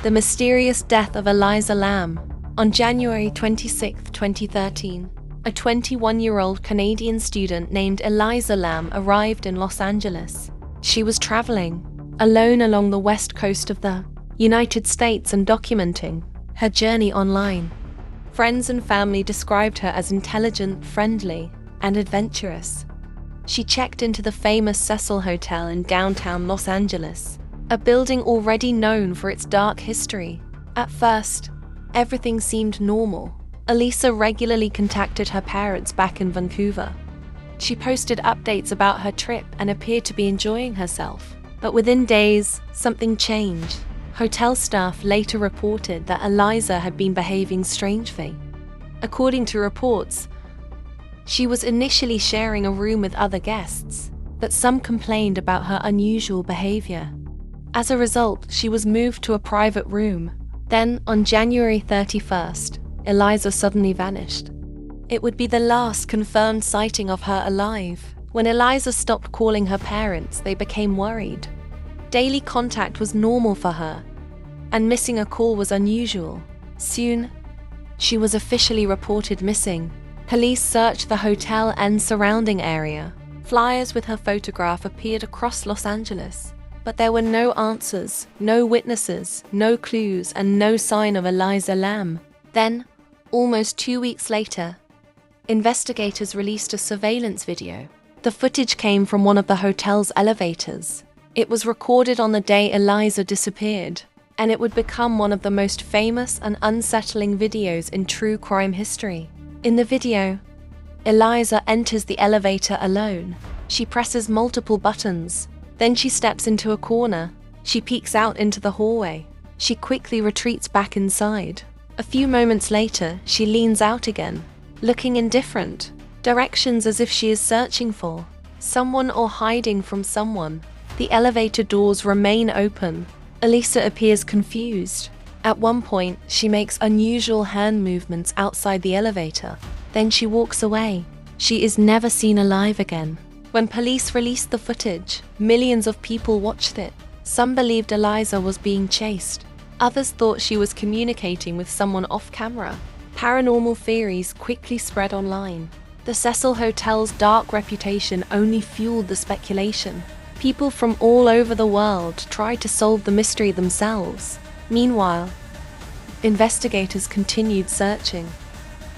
The mysterious death of Elisa Lam. On January 26, 2013, a 21-year-old Canadian student named Elisa Lam arrived in Los Angeles. She was traveling alone along the west coast of the United States and documenting her journey online. Friends and family described her as intelligent, friendly, and adventurous. She checked into the famous Cecil Hotel in downtown Los Angeles, a building already known for its dark history. At first, everything seemed normal. Elisa regularly contacted her parents back in Vancouver. She posted updates about her trip and appeared to be enjoying herself. But within days, something changed. Hotel staff later reported that Elisa had been behaving strangely. According to reports, she was initially sharing a room with other guests, but some complained about her unusual behavior. As a result, she was moved to a private room. Then, on January 31st, Elisa suddenly vanished. It would be the last confirmed sighting of her alive. When Elisa stopped calling her parents, they became worried. Daily contact was normal for her, and missing a call was unusual. Soon, she was officially reported missing. Police searched the hotel and surrounding area. Flyers with her photograph appeared across Los Angeles, but there were no answers, no witnesses, no clues, and no sign of Elisa Lam. Then, almost 2 weeks later, investigators released a surveillance video. The footage came from one of the hotel's elevators. It was recorded on the day Elisa disappeared, and it would become one of the most famous and unsettling videos in true crime history. In the video, Elisa enters the elevator alone. She presses multiple buttons. Then she steps into a corner. She peeks out into the hallway. She quickly retreats back inside. A few moments later, she leans out again, looking in different directions as if she is searching for someone or hiding from someone. The elevator doors remain open. Elisa appears confused. At one point, she makes unusual hand movements outside the elevator. Then she walks away. She is never seen alive again. When police released the footage, millions of people watched it. Some believed Elisa was being chased. Others thought she was communicating with someone off camera. Paranormal theories quickly spread online. The Cecil Hotel's dark reputation only fueled the speculation. People from all over the world tried to solve the mystery themselves. Meanwhile, investigators continued searching.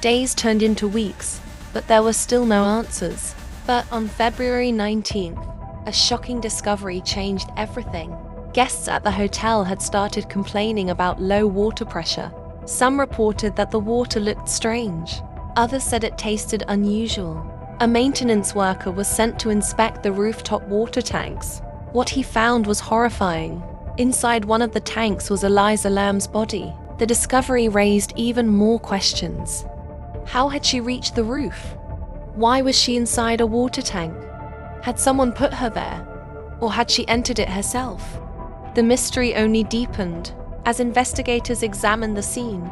Days turned into weeks, but there were still no answers. But on February 19th, a shocking discovery changed everything. Guests at the hotel had started complaining about low water pressure. Some reported that the water looked strange. Others said it tasted unusual. A maintenance worker was sent to inspect the rooftop water tanks. What he found was horrifying. Inside one of the tanks was Elisa Lam's body. The discovery raised even more questions. How had she reached the roof? Why was she inside a water tank? Had someone put her there? Or had she entered it herself? The mystery only deepened. As investigators examined the scene,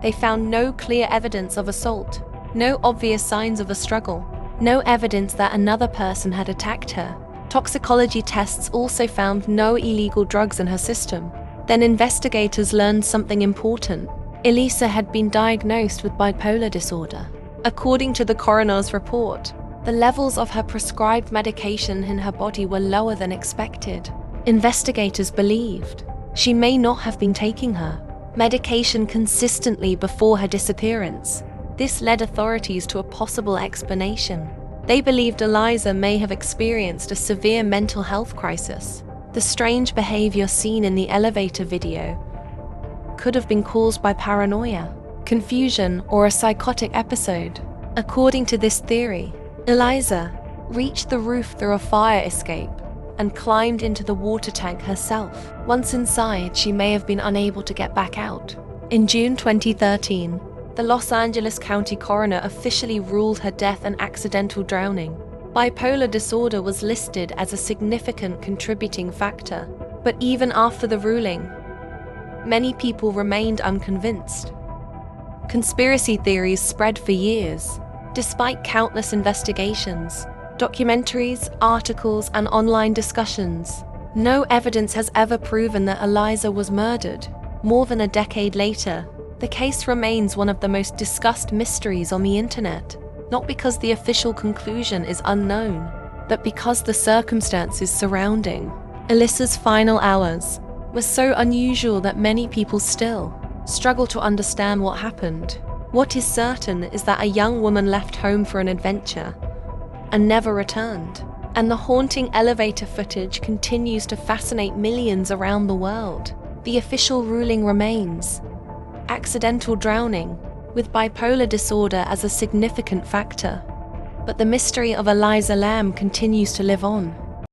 they found no clear evidence of assault, no obvious signs of a struggle, no evidence that another person had attacked her. Toxicology tests also found no illegal drugs in her system. Then investigators learned something important. Elisa had been diagnosed with bipolar disorder. According to the coroner's report, the levels of her prescribed medication in her body were lower than expected. Investigators believed she may not have been taking her medication consistently before her disappearance. This led authorities to a possible explanation. They believed Elisa may have experienced a severe mental health crisis. The strange behavior seen in the elevator video could have been caused by paranoia, confusion, or a psychotic episode. According to this theory, Elisa reached the roof through a fire escape and climbed into the water tank herself. Once inside, she may have been unable to get back out. In June 2013, the Los Angeles County coroner officially ruled her death an accidental drowning. Bipolar disorder was listed as a significant contributing factor, but even after the ruling, many people remained unconvinced. Conspiracy theories spread for years. Despite countless investigations, documentaries, articles, and online discussions, no evidence has ever proven that Elisa was murdered. More than a decade later, the case remains one of the most discussed mysteries on the internet, not because the official conclusion is unknown, but because the circumstances surrounding Elisa's final hours were so unusual that many people still struggle to understand what happened. What is certain is that a young woman left home for an adventure and never returned, and the haunting elevator footage continues to fascinate millions around the world. The official ruling remains accidental drowning, with bipolar disorder as a significant factor. But the mystery of Elisa Lam continues to live on.